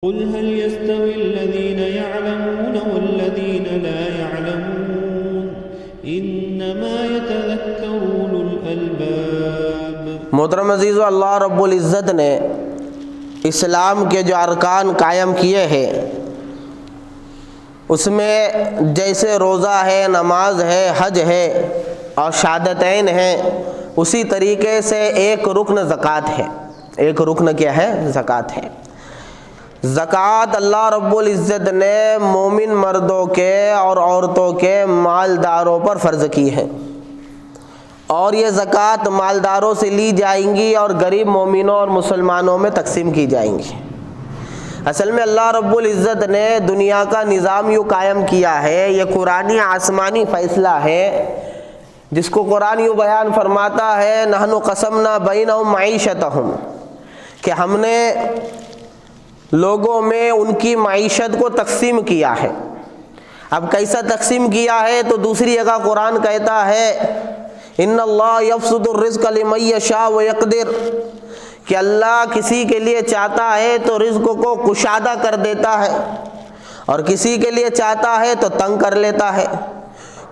قل هل يستوي الذين يعلمون والذين لا يعلمون انما يتذكر اولو الالباب۔ محترم عزیزو، اللہ رب العزت نے اسلام کے جو ارکان قائم کیے ہیں اس میں جیسے روزہ ہے، نماز ہے، حج ہے اور شہادتین ہیں، اسی طریقے سے ایک رکن زکوٰۃ ہے۔ ایک رکن کیا ہے؟ زکوٰۃ ہے۔ زکوٰۃ اللہ رب العزت نے مومن مردوں کے اور عورتوں کے مالداروں پر فرض کی ہے، اور یہ زکوٰۃ مالداروں سے لی جائیں گی اور غریب مومنوں اور مسلمانوں میں تقسیم کی جائیں گی۔ اصل میں اللہ رب العزت نے دنیا کا نظام یوں قائم کیا ہے، یہ قرآنی آسمانی فیصلہ ہے جس کو قرآن یوں بیان فرماتا ہے، نحن قسمنا بینہم معیشتہم، کہ ہم نے لوگوں میں ان کی معیشت کو تقسیم کیا ہے۔ اب کیسا تقسیم کیا ہے؟ تو دوسری جگہ قرآن کہتا ہے ان اللہ یبسط الرزق لمن یشاء ویقدر، کہ اللہ کسی کے لیے چاہتا ہے تو رزق کو کشادہ کر دیتا ہے اور کسی کے لیے چاہتا ہے تو تنگ کر لیتا ہے۔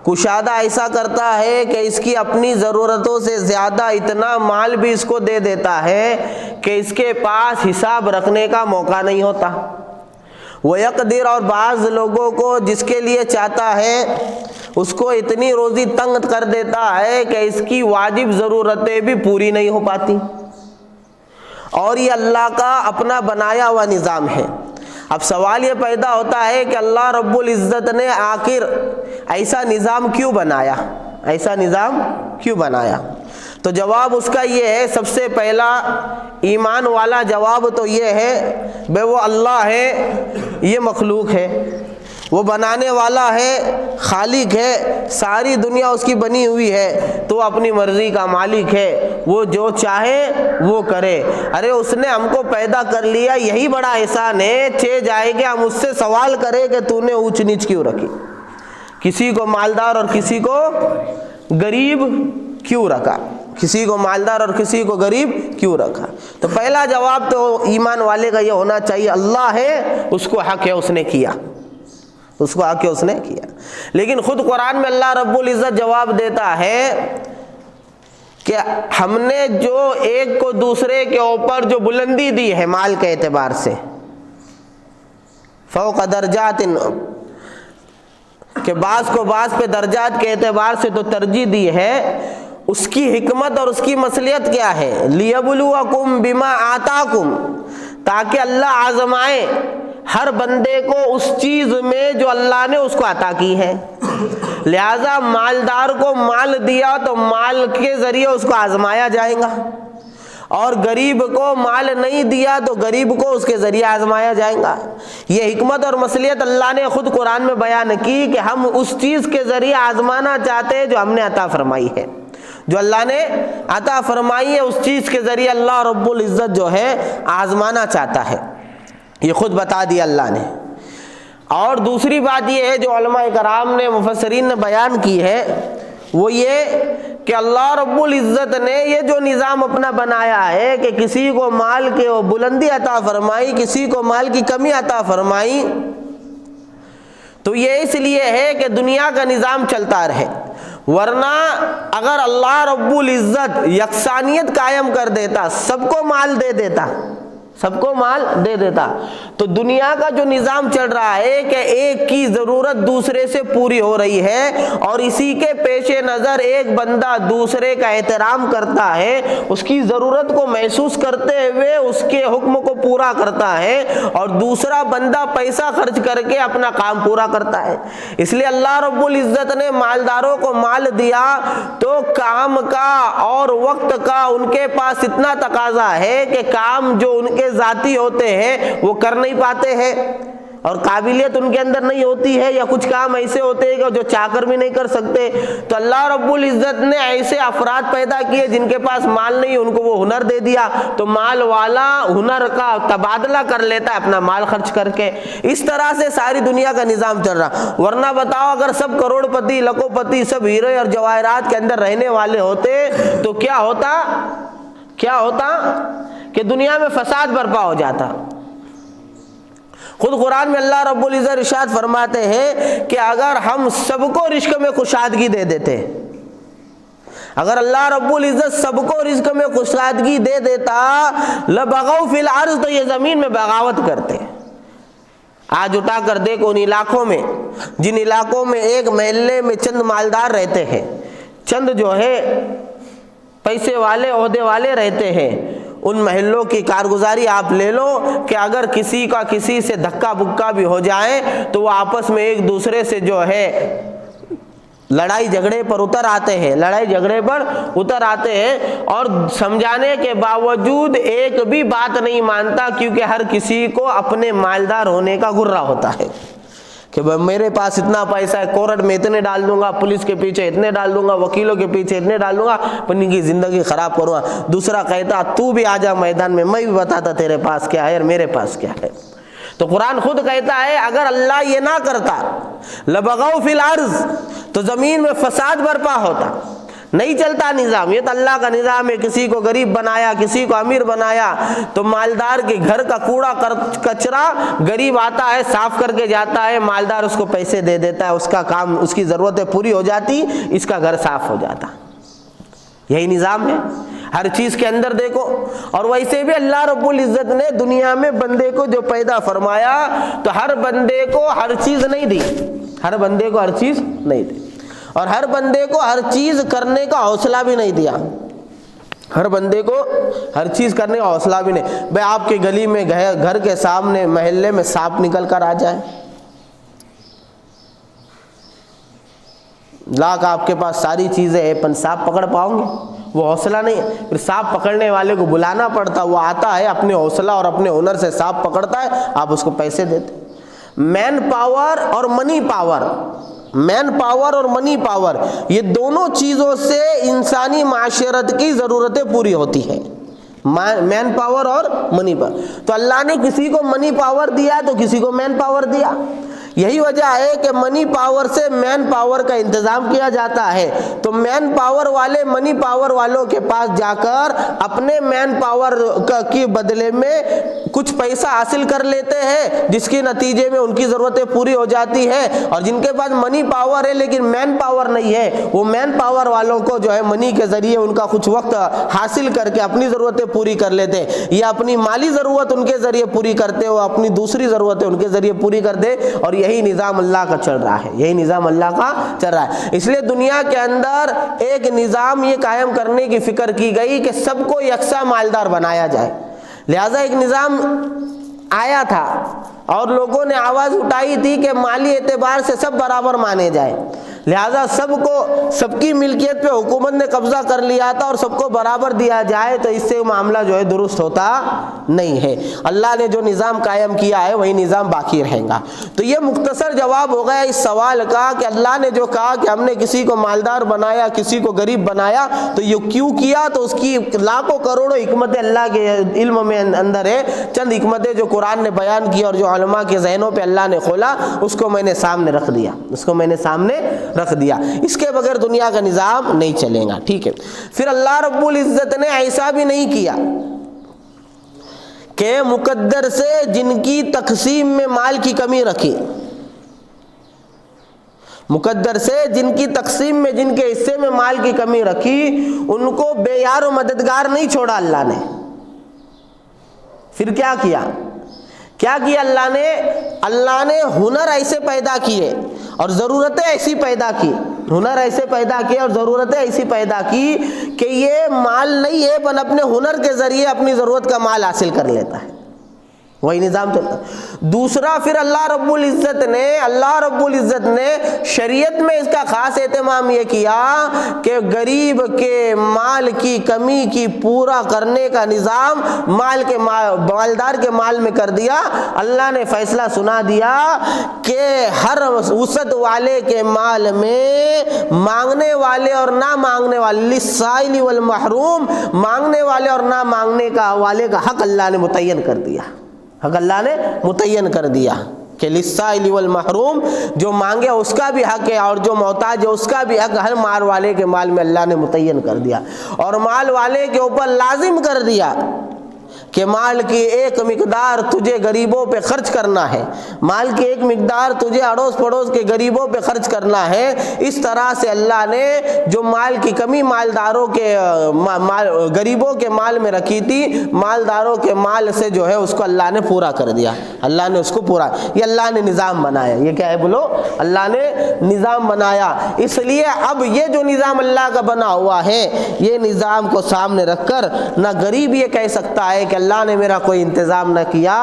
کشادہ ایسا کرتا ہے کہ اس کی اپنی ضرورتوں سے زیادہ اتنا مال بھی اس کو دے دیتا ہے کہ اس کے پاس حساب رکھنے کا موقع نہیں ہوتا۔ وَيَقْدِرُ، اور بعض لوگوں کو جس کے لیے چاہتا ہے اس کو اتنی روزی تنگ کر دیتا ہے کہ اس کی واجب ضرورتیں بھی پوری نہیں ہو پاتی، اور یہ اللہ کا اپنا بنایا ہوا نظام ہے۔ اب سوال یہ پیدا ہوتا ہے کہ اللہ رب العزت نے آخر ایسا نظام کیوں بنایا؟ ایسا نظام کیوں بنایا؟ تو جواب اس کا یہ ہے، سب سے پہلا ایمان والا جواب تو یہ ہے بے وہ اللہ ہے، یہ مخلوق ہے، وہ بنانے والا ہے، خالق ہے، ساری دنیا اس کی بنی ہوئی ہے، تو اپنی مرضی کا مالک ہے، وہ جو چاہے وہ کرے۔ ارے اس نے ہم کو پیدا کر لیا، یہی بڑا احسان ہے، جائے کہ ہم اس سے سوال کرے کہ تو نے اونچ نیچ کیوں رکھی، کسی کو مالدار اور کسی کو غریب کیوں رکھا، کسی کو مالدار اور کسی کو غریب کیوں رکھا؟ تو پہلا جواب تو ایمان والے کا یہ ہونا چاہیے، اللہ ہے، اس کو حق ہے، اس نے کیا، اس کو حق ہے، اس نے کیا۔ لیکن خود قرآن میں اللہ رب العزت جواب دیتا ہے کہ ہم نے جو ایک کو دوسرے کے اوپر جو بلندی دی ہے مال کے اعتبار سے، فوق درجات، کہ بعض کو بعض پہ درجات کے اعتبار سے تو ترجیح دی ہے، اس کی حکمت اور اس کی مصلحت کیا ہے؟ لِيَبْلُوَكُمْ بِمَا آتَاكُمْ، تاکہ اللہ آزمائے ہر بندے کو اس چیز میں جو اللہ نے اس کو عطا کی ہے۔ لہذا مالدار کو مال دیا تو مال کے ذریعے اس کو آزمایا جائے گا، اور غریب کو مال نہیں دیا تو غریب کو اس کے ذریعے آزمایا جائے گا۔ یہ حکمت اور مصلحت اللہ نے خود قرآن میں بیان کی کہ ہم اس چیز کے ذریعے آزمانا چاہتے ہیں جو ہم نے عطا فرمائی ہے، جو اللہ نے عطا فرمائی ہے، اس چیز کے ذریعے اللہ رب العزت جو ہے آزمانا چاہتا ہے، یہ خود بتا دیا اللہ نے۔ اور دوسری بات یہ ہے جو علماء کرام نے، مفسرین نے بیان کی ہے، وہ یہ کہ اللہ رب العزت نے یہ جو نظام اپنا بنایا ہے کہ کسی کو مال کے بلندی عطا فرمائی، کسی کو مال کی کمی عطا فرمائی، تو یہ اس لیے ہے کہ دنیا کا نظام چلتا رہے، ورنہ اگر اللہ رب العزت یکسانیت قائم کر دیتا، سب کو مال دے دیتا، سب کو مال دے دیتا، تو دنیا کا جو نظام چل رہا ہے کہ ایک کی ضرورت دوسرے سے پوری ہو رہی ہے، اور اسی کے پیش نظر ایک بندہ دوسرے کا احترام کرتا ہے، اس کی ضرورت کو محسوس کرتے ہوئے اس کے حکم کو پورا کرتا ہے، اور دوسرا بندہ پیسہ خرچ کر کے اپنا کام پورا کرتا ہے۔ اس لیے اللہ رب العزت نے مالداروں کو مال دیا تو کام کا اور وقت کا ان کے پاس اتنا تقاضا ہے کہ کام جو ان کے ذاتی ہوتے ہیں وہ کر نہیں پاتے ہیں، اور قابلیت ان کے اندر نہیں ہوتی ہے، یا کچھ کام ایسے ہوتے ہیں کہ جو چاہ کر بھی نہیں کر سکتے، تو اللہ رب العزت نے ایسے افراد پیدا کیے جن کے پاس مال نہیں، ان کو وہ ہنر دے دیا، تو مال والا ہنر کا تبادلہ کر لیتا ہے اپنا مال خرچ کر کے۔ اس طرح سے ساری دنیا کا نظام چل رہا، ورنہ بتاؤ اگر سب کروڑ پتی، لکھوں پتی، سب ہیرے اور جواہرات کے اندر رہنے والے ہوتے تو کیا ہوتا کہ دنیا میں فساد برپا ہو جاتا۔ خود قرآن میں اللہ رب العزت ارشاد فرماتے ہیں کہ اگر ہم سب کو رزق میں کشادگی دے دیتے، اگر اللہ رب العزت سب کو رزق میں کشادگی دے دیتا، لبغوا فی الارض، تو یہ زمین میں بغاوت کرتے۔ آج اٹھا کر دیکھو ان علاقوں میں، جن علاقوں میں ایک محلے میں چند مالدار رہتے ہیں، چند جو ہے پیسے والے عہدے والے رہتے ہیں، ان محلوں کی کارگزاری آپ لے لو کہ اگر کسی کا کسی سے دھکا بکا بھی ہو جائے تو وہ آپس میں ایک دوسرے سے جو ہے لڑائی جھگڑے پر اتر آتے ہیں اور سمجھانے کے باوجود ایک بھی بات نہیں مانتا، کیونکہ ہر کسی کو اپنے مالدار ہونے کا غرہ ہوتا ہے کہ میرے پاس اتنا پیسہ ہے، کورٹ میں اتنے ڈال دوں گا، پولیس کے پیچھے اتنے ڈال دوں گا، وکیلوں کے پیچھے اتنے ڈال دوں گا، اپنی کی زندگی خراب کروں گا۔ دوسرا کہتا تو بھی آ جا میدان میں بھی بتاتا تیرے پاس کیا ہے اور میرے پاس کیا ہے۔ تو قرآن خود کہتا ہے اگر اللہ یہ نہ کرتا، لبغوا فی الارض، تو زمین میں فساد برپا ہوتا، نہیں چلتا نظام۔ یہ تو اللہ کا نظام ہے، کسی کو غریب بنایا، کسی کو امیر بنایا، تو مالدار کے گھر کا کوڑا کچرا غریب آتا ہے صاف کر کے جاتا ہے، مالدار اس کو پیسے دے دیتا ہے، اس کا کام، اس کی ضرورتیں پوری ہو جاتی، اس کا گھر صاف ہو جاتا۔ یہی نظام ہے ہر چیز کے اندر دیکھو۔ اور ویسے بھی اللہ رب العزت نے دنیا میں بندے کو جو پیدا فرمایا تو ہر بندے کو ہر چیز نہیں دی، ہر بندے کو ہر چیز نہیں دی، اور ہر بندے کو ہر چیز کرنے کا حوصلہ بھی نہیں دیا، ہر بندے کو ہر چیز کرنے کا حوصلہ بھی نہیں۔ بھائی آپ کی گلی میں گھر کے سامنے محلے میں سانپ نکل کر آ جائے، لاکھ آپ کے پاس ساری چیزیں ہیں، پن سانپ پکڑ پاؤں گے؟ وہ حوصلہ نہیں ہے۔ پھر سانپ پکڑنے والے کو بلانا پڑتا، وہ آتا ہے اپنے حوصلہ اور اپنے ہنر سے سانپ پکڑتا ہے، آپ اس کو پیسے دیتے۔ مین پاور اور منی پاور، مین پاور اور منی پاور، یہ دونوں چیزوں سے انسانی معاشرت کی ضرورتیں پوری ہوتی ہیں، مین پاور اور منی پاور۔ تو اللہ نے کسی کو منی پاور دیا تو کسی کو مین پاور دیا۔ یہی وجہ ہے کہ منی پاور سے مین پاور کا انتظام کیا جاتا ہے، تو مین پاور والے منی پاور والوں کے پاس جا کر اپنے مین پاور کے بدلے میں کچھ پیسہ حاصل کر لیتے ہیں، جس کے نتیجے میں ان کی ضرورتیں پوری ہو جاتی ہے۔ اور جن کے پاس منی پاور ہے لیکن مین پاور نہیں ہے، وہ مین پاور والوں کو جو ہے منی کے ذریعے ان کا کچھ وقت حاصل کر کے اپنی ضرورتیں پوری کر لیتے ہیں، یا اپنی مالی ضرورت ان کے ذریعے پوری کرتے ہو، اپنی دوسری ضرورتیں ان کے ذریعے پوری کر دے۔ اور یہی نظام اللہ کا چل رہا ہے، یہی نظام اللہ کا چل رہا ہے۔ اس لیے دنیا کے اندر ایک نظام یہ قائم کرنے کی فکر کی گئی کہ سب کو یکساں مالدار بنایا جائے، لہذا ایک نظام آیا تھا اور لوگوں نے آواز اٹھائی تھی کہ مالی اعتبار سے سب برابر مانے جائے، لہذا سب کو، سب کی ملکیت پہ حکومت نے قبضہ کر لیا تھا اور سب کو برابر دیا جائے، تو اس سے معاملہ جو ہے درست ہوتا نہیں ہے۔ اللہ نے جو نظام قائم کیا ہے وہی نظام باقی رہے گا۔ تو یہ مختصر جواب ہو گیا اس سوال کا کہ اللہ نے جو کہا کہ ہم نے کسی کو مالدار بنایا، کسی کو غریب بنایا، تو یہ کیوں کیا؟ تو اس کی لاکھوں کروڑوں حکمتیں اللہ کے علم میں اندر ہے۔ چند حکمتیں جو قرآن نے بیان کی اور جو علماء کے ذہنوں پہ اللہ نے کھولا، اس کو میں نے سامنے رکھ دیا، اس کو میں نے سامنے رکھ دیا۔ اس کے بغیر دنیا کا نظام نہیں چلے گا، ٹھیک ہے۔ پھر اللہ رب العزت نے ایسا بھی نہیں کیا کہ مقدر سے جن کی تقسیم میں مال کی کمی رکھی، مقدر سے جن کی تقسیم میں، جن کے حصے میں مال کی کمی رکھی، ان کو بے یار و مددگار نہیں چھوڑا اللہ نے۔ پھر کیا کیا؟ کیا کیا اللہ نے ہنر ایسے پیدا کیے اور ضرورتیں ایسی پیدا کی، ہنر ایسے پیدا کیے اور ضرورتیں ایسی پیدا کی کہ یہ مال نہیں ہے پر اپنے ہنر کے ذریعے اپنی ضرورت کا مال حاصل کر لیتا ہے، وہی نظام چلتا ہے۔ دوسرا پھر اللہ رب العزت نے شریعت میں اس کا خاص اہتمام یہ کیا کہ غریب کے مال کی کمی کی پورا کرنے کا نظام مالدار کے مال میں کر دیا۔ اللہ نے فیصلہ سنا دیا کہ ہر وسعت والے کے مال میں مانگنے والے اور نہ مانگنے والے، للسائل والمحروم، مانگنے والے اور نہ مانگنے والے کا حق اللہ نے متعین کر دیا، حق اللہ نے متعین کر دیا کہ للسائل والمحروم، جو مانگے اس کا بھی حق ہے اور جو محتاج ہے اس کا بھی حق ہر مال والے کے مال میں اللہ نے متعین کر دیا، اور مال والے کے اوپر لازم کر دیا کہ مال کی ایک مقدار تجھے غریبوں پہ خرچ کرنا ہے، مال کی ایک مقدار تجھے اڑوس پڑوس کے غریبوں پہ خرچ کرنا ہے، اس طرح سے اللہ نے جو مال کی کمی مالداروں کے غریبوں کے مال میں رکھی تھی، مالداروں کے مال سے جو ہے اس کو اللہ نے پورا کر دیا، اللہ نے اس کو پورا، یہ اللہ نے نظام بنایا، یہ کیا ہے بولو، اللہ نے نظام بنایا۔ اس لیے اب یہ جو نظام اللہ کا بنا ہوا ہے، یہ نظام کو سامنے رکھ کر نہ غریب یہ کہہ سکتا ہے کہ اللہ نے میرا کوئی انتظام نہ کیا،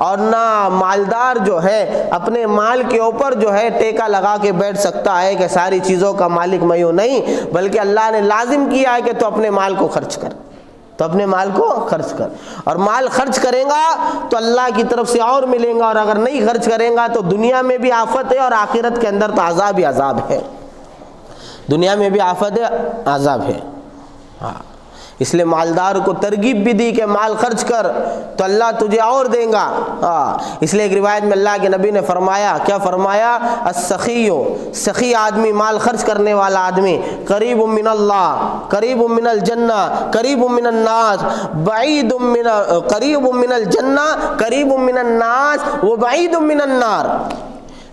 اور نہ مالدار جو ہے اپنے مال کے اوپر جو ہے ٹیکا لگا کے بیٹھ سکتا ہے کہ ساری چیزوں کا مالک میں ہوں، نہیں، بلکہ اللہ نے لازم کیا ہے کہ تو اپنے مال کو خرچ کر، تو اپنے مال کو خرچ کر، اور مال خرچ کرے گا تو اللہ کی طرف سے اور ملے گا، اور اگر نہیں خرچ کرے گا تو دنیا میں بھی آفت ہے اور آخرت کے اندر تو عذاب ہی عذاب ہے، دنیا میں بھی آفت ہے، عذاب ہے۔ ہاں، اس لیے مالدار کو ترغیب بھی دی کہ مال خرچ کر تو اللہ تجھے اور دے گا۔ اس لیے ایک روایت میں اللہ کے نبی نے فرمایا، کیا فرمایا؟ السخی، سخی آدمی، مال خرچ کرنے والا آدمی، قریب من اللہ، قریب من الجنہ، قریب من الناس، بعید من، قریب من الجنہ، قریب من الناس وبعید من النار،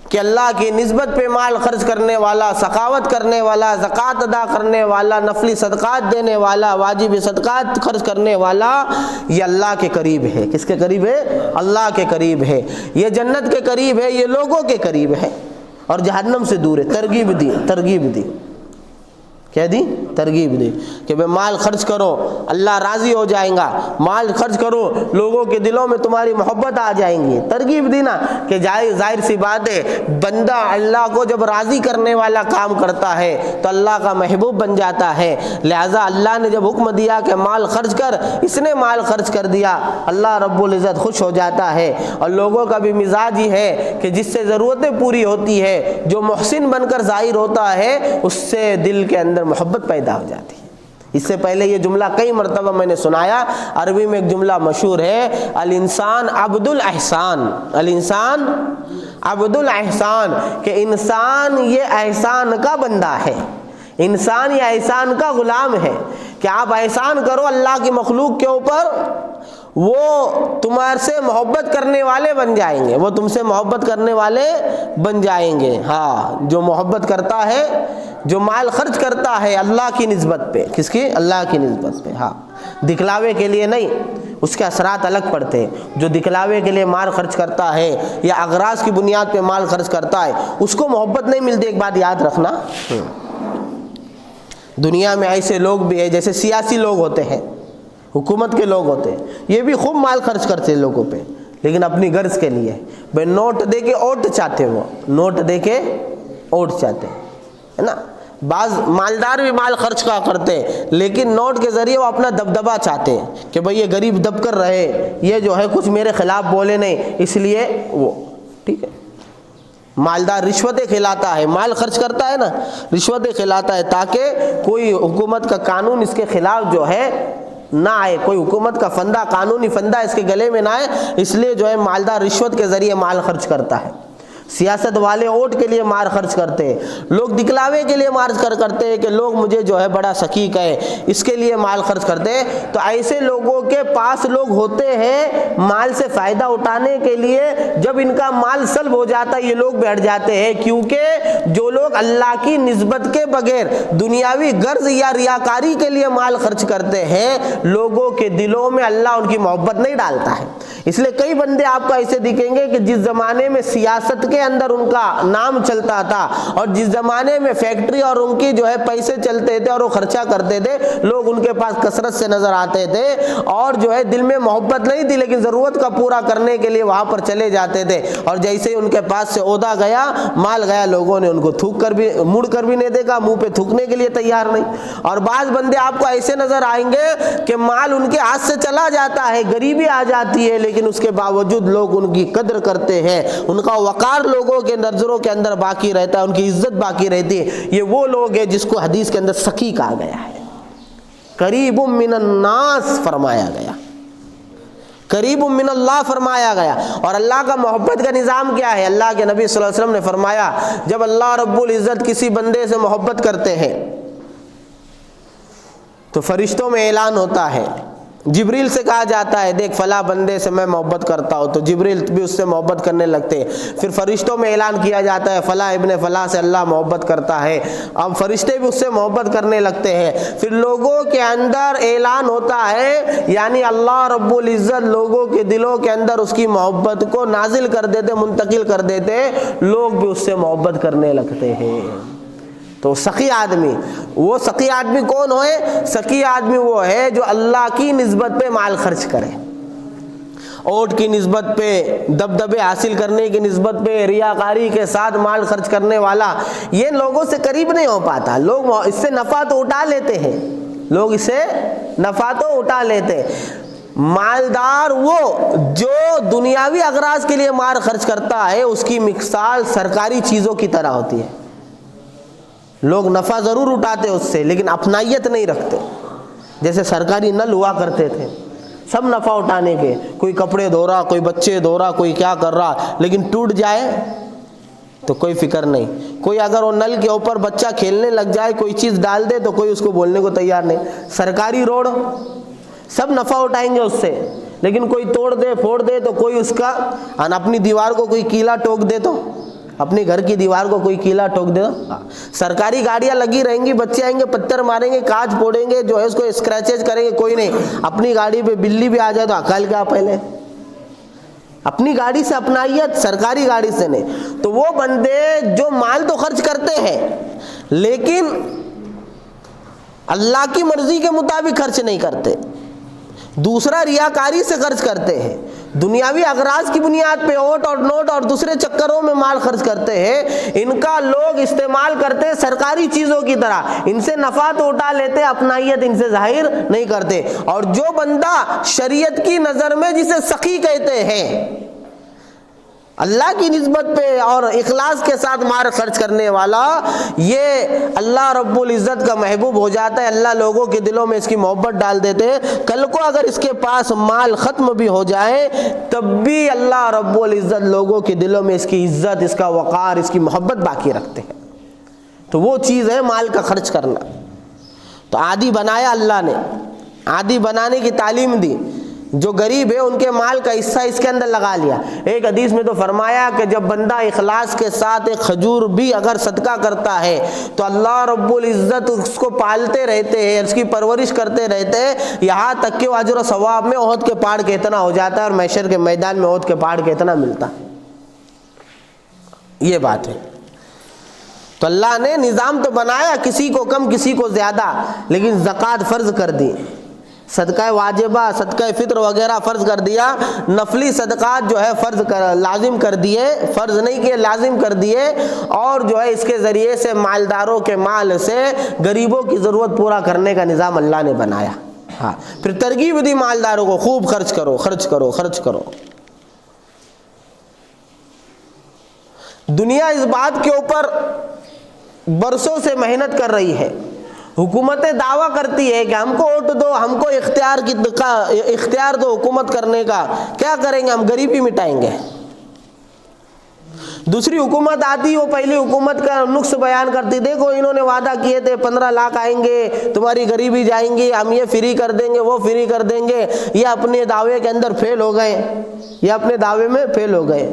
کہ اللہ کی نسبت پہ مال خرچ کرنے والا، سخاوت کرنے والا، زکوٰۃ ادا کرنے والا، نفلی صدقات دینے والا، واجب صدقات خرچ کرنے والا، یہ اللہ کے قریب ہے۔ کس کے قریب ہے؟ اللہ کے قریب ہے، یہ جنت کے قریب ہے، یہ لوگوں کے قریب ہے، اور جہنم سے دور ہے۔ ترغیب دی، ترغیب دی، کیا دی؟ ترغیب دی کہ بے مال خرچ کرو، اللہ راضی ہو جائیں گا، مال خرچ کرو، لوگوں کے دلوں میں تمہاری محبت آ جائیں گی۔ ترغیب دی نا، کہ ظاہر سی بات ہے، بندہ اللہ کو جب راضی کرنے والا کام کرتا ہے تو اللہ کا محبوب بن جاتا ہے، لہٰذا اللہ نے جب حکم دیا کہ مال خرچ کر، اس نے مال خرچ کر دیا، اللہ رب العزت خوش ہو جاتا ہے۔ اور لوگوں کا بھی مزاج ہی ہے کہ جس سے ضرورتیں پوری ہوتی ہے، جو محسن بن کر ظاہر ہوتا ہے، اس سے دل کے اندر محبت پیدا ہو جاتی ہے۔ اس سے پہلے یہ جملہ کئی مرتبہ میں نے سنایا، عربی میں ایک جملہ مشہور ہے، الانسان عبد الاحسان، الانسان عبد الاحسان، کہ انسان یہ احسان کا بندہ ہے، انسان یہ احسان کا غلام ہے، کہ آپ احسان کرو اللہ کی مخلوق کے اوپر، وہ تمہارے سے محبت کرنے والے بن جائیں گے، وہ تم سے محبت کرنے والے بن جائیں گے۔ ہاں، جو محبت کرتا ہے، جو مال خرچ کرتا ہے اللہ کی نسبت پہ، کس کی؟ اللہ کی نسبت پہ، ہاں، دکھلاوے کے لیے نہیں، اس کے اثرات الگ پڑتے ہیں۔ جو دکھلاوے کے لیے مال خرچ کرتا ہے یا اغراض کی بنیاد پہ مال خرچ کرتا ہے، اس کو محبت نہیں ملتی۔ ایک بات یاد رکھنا، دنیا میں ایسے لوگ بھی ہیں، جیسے سیاسی لوگ ہوتے ہیں، حکومت کے لوگ ہوتے ہیں، یہ بھی خوب مال خرچ کرتے ہیں لوگوں پہ، لیکن اپنی غرض کے لیے، بھائی نوٹ دے کے ووٹ چاہتے، وہ نوٹ دے کے ووٹ چاہتے، ہے نا۔ بعض مالدار بھی مال خرچ کا کرتے، لیکن نوٹ کے ذریعے وہ اپنا دبدبہ چاہتے ہیں کہ بھئی یہ غریب دب کر رہے، یہ جو ہے کچھ میرے خلاف بولے نہیں، اس لیے وہ ٹھیک ہے۔ مالدار رشوتیں کھلاتا ہے، مال خرچ کرتا ہے نا، رشوتیں کھلاتا ہے تاکہ کوئی حکومت کا قانون اس کے خلاف جو ہے نہ آئے، کوئی حکومت کا فندہ، قانونی فندہ اس کے گلے میں نہ آئے، اس لیے جو ہے مالدار رشوت کے ذریعے مال خرچ کرتا ہے۔ سیاست والے ووٹ کے لیے مال خرچ کرتے ہیں، لوگ دکھلاوے کے لیے مال خرچ کرتے ہیں کہ لوگ مجھے جو ہے بڑا شقیق ہے، اس کے لیے مال خرچ کرتے ہیں۔ تو ایسے لوگوں کے پاس لوگ ہوتے ہیں مال سے فائدہ اٹھانے کے لیے، جب ان کا مال سلب ہو جاتا ہے یہ لوگ بیٹھ جاتے ہیں، کیونکہ جو لوگ اللہ کی نسبت کے بغیر دنیاوی غرض یا ریاکاری کے لیے مال خرچ کرتے ہیں، لوگوں کے دلوں میں اللہ ان کی محبت نہیں ڈالتا ہے۔ اس لیے کئی بندے آپ کو ایسے دکھیں گے کہ جس زمانے میں سیاست کے اندر ان کا نام چلتا تھا، اور جس زمانے میں فیکٹری اور ان کی جو ہے پیسے چلتے تھے اور وہ خرچہ کرتے تھے، لوگ ان کے پاس کثرت سے نظر آتے تھے، اور جو ہے دل میں محبت نہیں تھی لیکن ضرورت کا پورا کرنے کے لیے وہاں پر چلے جاتے تھے، اور جیسے ہی ان کے پاس سے عہدہ گیا، مال گیا، لوگوں نے ان کو تھوک کر بھی، مڑ کر بھی نہیں دیکھا، منہ پہ تھوکنے کے لیے تیار نہیں۔ اور بعض بندے آپ کو ایسے نظر آئیں گے کہ مال ان کے ہاتھ سے چلا جاتا ہے، غریبی آ جاتی ہے، لیکن اس کے باوجود لوگ ان کی قدر کرتے ہیں، ان کا وقار لوگوں کے نظروں کے اندر باقی رہتا ہے، ان کی عزت باقی رہتی ہے۔ یہ وہ لوگ ہیں جس کو حدیث کے اندر سخی کہا گیا ہے، قریب من الناس فرمایا گیا، قریب من اللہ فرمایا گیا۔ اور اللہ کا محبت کا نظام کیا ہے؟ اللہ کے نبی صلی اللہ علیہ وسلم نے فرمایا، جب اللہ رب العزت کسی بندے سے محبت کرتے ہیں تو فرشتوں میں اعلان ہوتا ہے جبریل سے کہا جاتا ہے دیکھ فلاں بندے سے میں محبت کرتا ہوں، تو جبریل بھی اس سے محبت کرنے لگتے ہیں۔ پھر فرشتوں میں اعلان کیا جاتا ہے فلاں ابن فلاں سے اللہ محبت کرتا ہے، اب فرشتے بھی اس سے محبت کرنے لگتے ہیں۔ پھر لوگوں کے اندر اعلان ہوتا ہے، یعنی اللہ رب العزت لوگوں کے دلوں کے اندر اس کی محبت کو نازل کر دیتے، منتقل کر دیتے، لوگ بھی اس سے محبت کرنے لگتے ہیں۔ تو سخی آدمی، وہ سخی آدمی کون ہوئے؟ سخی آدمی وہ ہے جو اللہ کی نسبت پہ مال خرچ کرے، اوٹ کی نسبت پہ، دبدبے حاصل کرنے کی نسبت پہ، ریاکاری کے ساتھ مال خرچ کرنے والا، یہ لوگوں سے قریب نہیں ہو پاتا۔ لوگ اس سے نفع تو اٹھا لیتے ہیں، لوگ اس سے نفع تو اٹھا لیتے ہیں۔ مالدار وہ جو دنیاوی اغراض کے لیے مال خرچ کرتا ہے، اس کی مثال سرکاری چیزوں کی طرح ہوتی ہے۔ لوگ نفع ضرور اٹھاتے اس سے، لیکن اپنائیت نہیں رکھتے۔ جیسے سرکاری نل ہوا کرتے تھے، سب نفع اٹھانے کے، کوئی کپڑے دھو رہا، کوئی بچے دھو رہا، کوئی کیا کر رہا، لیکن ٹوٹ جائے تو کوئی فکر نہیں۔ کوئی اگر وہ نل کے اوپر بچہ کھیلنے لگ جائے، کوئی چیز ڈال دے تو کوئی اس کو بولنے کو تیار نہیں۔ سرکاری روڈ، سب نفع اٹھائیں گے اس سے، لیکن کوئی توڑ دے پھوڑ دے تو کوئی اس کا، اپنی دیوار کو کوئی کیلا ٹوک دے تو، اپنی گھر کی دیوار کو کوئی کیلا ٹوک دے تو، سرکاری گاڑیاں لگی رہیں گی، بچے آئیں گے پتھر ماریں گے، کانچ پھوڑیں گے، جو ہے اس کو اسکریچز کریں گے، کوئی نہیں۔ اپنی گاڑی پہ بلی بھی آ جائے تو عقل کیا پہلے، اپنی گاڑی سے اپنائیت، سرکاری گاڑی سے نہیں۔ تو وہ بندے جو مال تو خرچ کرتے ہیں لیکن اللہ کی مرضی کے مطابق خرچ نہیں کرتے، دوسرا ریاکاری سے خرچ کرتے ہیں، دنیاوی اغراض کی بنیاد پہ اوٹ اور نوٹ اور دوسرے چکروں میں مال خرچ کرتے ہیں۔ ان کا لوگ استعمال کرتے ہیں سرکاری چیزوں کی طرح، ان سے نفع تو اٹھا لیتے، اپنائیت ان سے ظاہر نہیں کرتے۔ اور جو بندہ شریعت کی نظر میں جسے سخی کہتے ہیں، اللہ کی نسبت پہ اور اخلاص کے ساتھ مال خرچ کرنے والا، یہ اللہ رب العزت کا محبوب ہو جاتا ہے۔ اللہ لوگوں کے دلوں میں اس کی محبت ڈال دیتے ہیں۔ کل کو اگر اس کے پاس مال ختم بھی ہو جائے تب بھی اللہ رب العزت لوگوں کے دلوں میں اس کی عزت، اس کا وقار، اس کی محبت باقی رکھتے ہیں۔ تو وہ چیز ہے مال کا خرچ کرنا۔ تو عادی بنایا اللہ نے، عادی بنانے کی تعلیم دی۔ جو غریب ہے ان کے مال کا حصہ اس کے اندر لگا لیا۔ ایک حدیث میں تو فرمایا کہ جب بندہ اخلاص کے ساتھ ایک کھجور بھی اگر صدقہ کرتا ہے تو اللہ رب العزت اس کو پالتے رہتے ہیں، اس کی پرورش کرتے رہتے ہیں، یہاں تک کہ وہ اجر و ثواب میں احد کے پہاڑ کے اتنا ہو جاتا ہے، اور محشر کے میدان میں احد کے پہاڑ کے اتنا ملتا ہے۔ یہ بات ہے۔ تو اللہ نے نظام تو بنایا، کسی کو کم کسی کو زیادہ، لیکن زکوٰۃ فرض کر دی، صدقہ واجبہ، صدقہ فطر وغیرہ فرض کر دیا، نفلی صدقات جو ہے لازم کر دیے، فرض نہیں کیے، لازم کر دیے، اور جو ہے اس کے ذریعے سے مالداروں کے مال سے غریبوں کی ضرورت پورا کرنے کا نظام اللہ نے بنایا۔ ہاں، پھر ترغیب دی مالداروں کو، خوب خرچ کرو، خرچ کرو، خرچ کرو۔ دنیا اس بات کے اوپر برسوں سے محنت کر رہی ہے، حکومتیں دعویٰ کرتی ہے کہ ہم کو ووٹ دو، ہم کو اختیار دو حکومت کرنے کا، کیا کریں گے؟ ہم غریبی مٹائیں گے۔ دوسری حکومت آتی، وہ پہلی حکومت کا نقص بیان کرتی، دیکھو انہوں نے وعدہ کیے تھے 15 لاکھ آئیں گے، تمہاری غریبی جائیں گی، ہم یہ فری کر دیں گے، وہ فری کر دیں گے۔ یہ اپنے دعوے کے اندر فیل ہو گئے، یہ اپنے دعوے میں فیل ہو گئے۔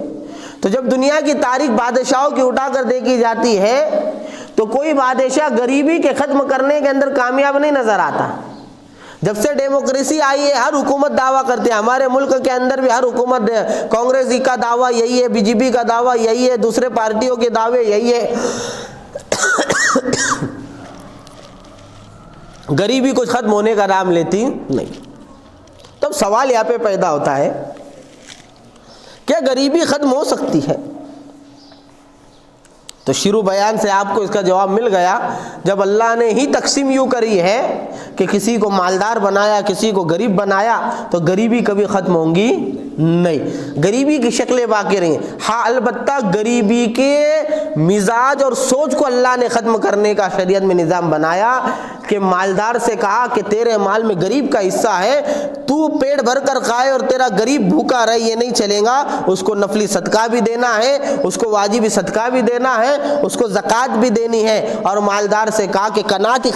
تو جب دنیا کی تاریخ بادشاہوں کی اٹھا کر دیکھی جاتی ہے تو کوئی بادشاہ غریبی کے ختم کرنے کے اندر کامیاب نہیں نظر آتا۔ جب سے ڈیموکریسی آئی ہے ہر حکومت دعویٰ کرتے ہیں، ہمارے ملک کے اندر بھی ہر حکومت، کانگریس کا دعویٰ یہی ہے، بی جے پی کا دعویٰ یہی ہے، دوسرے پارٹیوں کے دعوے یہی ہے، غریبی کچھ ختم ہونے کا نام لیتی نہیں۔ تب سوال یہاں پہ پیدا ہوتا ہے، کیا غریبی ختم ہو سکتی ہے؟ تو شروع بیان سے آپ کو اس کا جواب مل گیا۔ جب اللہ نے ہی تقسیم یوں کری ہے کہ کسی کو مالدار بنایا، کسی کو غریب بنایا، تو غریبی کبھی ختم ہوں گی نہیں، غریبی کی شکلیں باقی رہیں۔ ہاں البتہ غریبی کے مزاج اور سوچ کو اللہ نے ختم کرنے کا شریعت میں نظام بنایا کہ مالدار سے کہا کہ تیرے مال میں غریب کا حصہ ہے، تو پیٹ بھر کر کھائے اور تیرا غریب بھوکا رہے، یہ نہیں چلے گا، اس کو نفلی صدقہ بھی دینا ہے، اس کو واجبی صدقہ بھی دینا ہے، اس کو زکوٰۃ بھی دینی ہے۔ اور مالدار سے کہا کہ قناعت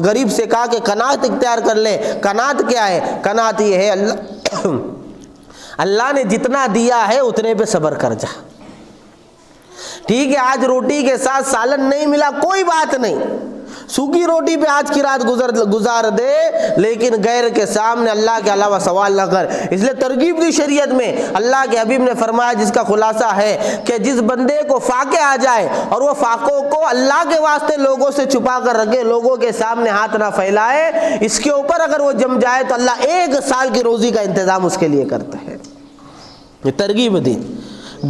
غریب سے کہا کہ قناعت اختیار کر لے۔ قناعت کیا ہے؟ قناعت یہ ہے اللہ نے جتنا دیا ہے اتنے پہ صبر کر جا۔ ٹھیک ہے آج روٹی کے ساتھ سالن نہیں ملا، کوئی بات نہیں، سوکھی روٹی پہ آج کی رات گزار دے، لیکن غیر کے سامنے اللہ کے علاوہ سوال نہ کر۔ اس لیے ترغیب دی شریعت میں۔ اللہ کے حبیب نے فرمایا، جس کا خلاصہ ہے کہ جس بندے کو فاقے آ جائے اور وہ فاقوں کو اللہ کے واسطے لوگوں سے چھپا کر رکھے، لوگوں کے سامنے ہاتھ نہ پھیلائے، اس کے اوپر اگر وہ جم جائے تو اللہ 1 سال کی روزی کا انتظام اس کے لیے کرتا ہے۔ یہ ترغیب دی۔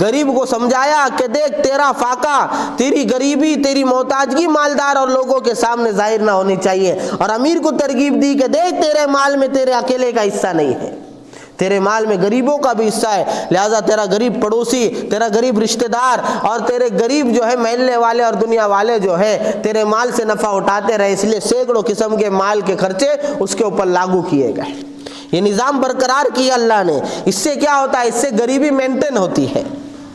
غریب کو سمجھایا کہ دیکھ تیرا فاقہ، تیری غریبی، تیری محتاجگی مالدار اور لوگوں کے سامنے ظاہر نہ ہونی چاہیے۔ اور امیر کو ترغیب دی کہ دیکھ تیرے مال میں تیرے اکیلے کا حصہ نہیں ہے، تیرے مال میں غریبوں کا بھی حصہ ہے، لہذا تیرا غریب پڑوسی، تیرا غریب رشتہ دار اور تیرے غریب جو ہے محلے والے اور دنیا والے جو ہے تیرے مال سے نفع اٹھاتے رہے، اس لیے سینکڑوں قسم کے مال کے خرچے اس کے اوپر لاگو کیے گئے۔ یہ نظام برقرار کیا اللہ نے۔ اس سے کیا ہوتا ہے؟ اس سے غریبی مینٹین ہوتی ہے،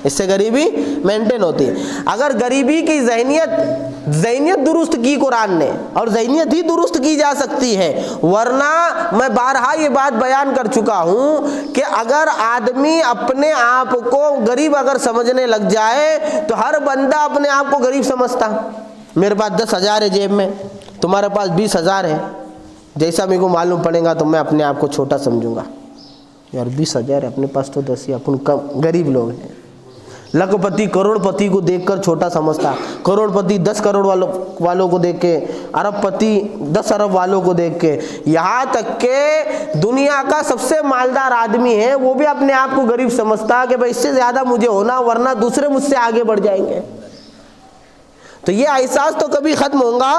اس سے غریبی مینٹین ہوتی ہے۔ اگر غریبی کی ذہنیت درست کی قرآن نے، اور ذہنیت ہی درست کی جا سکتی ہے، ورنہ میں بارہا یہ بات بیان کر چکا ہوں کہ اگر آدمی اپنے آپ کو غریب اگر سمجھنے لگ جائے تو ہر بندہ اپنے آپ کو غریب سمجھتا۔ میرے پاس 10,000 ہے جیب میں، تمہارے پاس 20,000 ہے، جیسا میرے کو معلوم پڑے گا تو میں اپنے آپ کو چھوٹا سمجھوں گا، یار 20,000 ہے اپنے پاس تو 10 ہی، اپن کم غریب لوگ ہیں۔ لکھ پتی کروڑ پتی کو دیکھ کر چھوٹا سمجھتا، کروڑ پتی 10 کروڑ والوں کو دیکھ کے، ارب پتی 10 ارب والوں کو دیکھ کے، یہاں تک کہ دنیا کا سب سے مالدار آدمی ہے وہ بھی اپنے آپ کو غریب سمجھتا کہ بھائی اس سے زیادہ مجھے ہونا ورنہ دوسرے مجھ سے آگے بڑھ جائیں گے۔ تو یہ احساس تو کبھی ختم ہوگا